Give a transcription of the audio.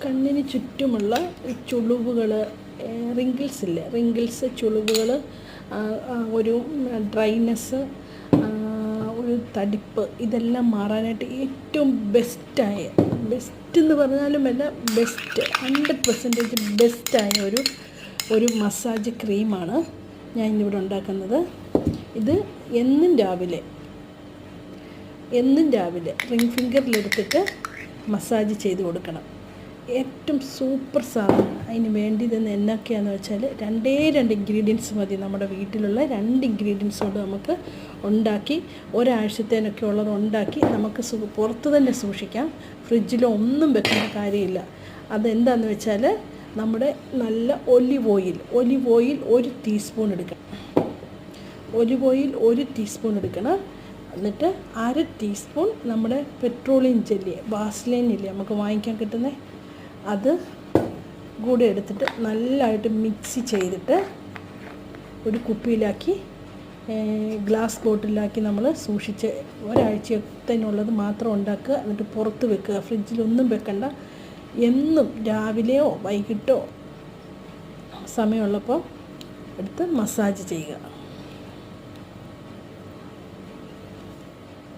കണ്ണിന് ചുറ്റുമുള്ള ചുളിവുകൾ, റിങ്കിൾസ് ഇല്ലേ, റിങ്കിൾസ്, ചുളിവുകൾ, ഒരു ഡ്രൈനെസ്, ഒരു തടിപ്പ്, ഇതെല്ലാം മാറാനായിട്ട് ഏറ്റവും ബെസ്റ്റ് എന്ന് പറഞ്ഞാലും വല്ല ബെസ്റ്റ് 100% ബെസ്റ്റായ ഒരു മസാജ് ക്രീമാണ് ഞാൻ ഇന്നിവിടെ ഉണ്ടാക്കുന്നത്. ഇത് എന്നും രാവിലെ റിംഗ് ഫിംഗറിലെടുത്തിട്ട് മസാജ് ചെയ്ത് കൊടുക്കണം. ഏറ്റവും സൂപ്പർ സാധനം. അതിന് വേണ്ടിയതെന്ന് എന്നൊക്കെയാണെന്ന് വെച്ചാൽ 2 ഇൻഗ്രീഡിയൻസ് മതി. നമ്മുടെ വീട്ടിലുള്ള 2 ഇൻഗ്രീഡിയൻസ് കൊണ്ട് നമുക്ക് ഉണ്ടാക്കി ഒരാഴ്ചത്തേനൊക്കെ ഉള്ളത് ഉണ്ടാക്കി നമുക്ക് പുറത്ത് തന്നെ സൂക്ഷിക്കാം. ഫ്രിഡ്ജിലോ ഒന്നും വെക്കേണ്ട കാര്യമില്ല. അതെന്താണെന്ന് വെച്ചാൽ നമ്മുടെ നല്ല ഒലിവ് ഓയിൽ 1 ടീസ്പൂൺ എടുക്കണം. എന്നിട്ട് 1/2 ടീസ്പൂൺ നമ്മുടെ പെട്രോളിയം ജെല്ലി, വാസ്ലൈൻ ഇല്ലേ നമുക്ക് വാങ്ങിക്കാൻ കിട്ടുന്നത്, അത് കൂടെ എടുത്തിട്ട് നല്ലതായിട്ട് മിക്സ് ചെയ്തിട്ട് ഒരു കുപ്പിയിലാക്കി ഗ്ലാസ് ബോട്ടിലാക്കി നമ്മൾ സൂക്ഷിച്ച് ഒരാഴ്ചത്തേനുള്ളത് മാത്രം ഉണ്ടാക്കുക. എന്നിട്ട് പുറത്ത് വെക്കുക, ഫ്രിഡ്ജിലൊന്നും വെക്കണ്ട. എന്നും രാവിലെയോ വൈകിട്ടോ സമയമുള്ളപ്പോൾ എടുത്ത് മസാജ് ചെയ്യുക.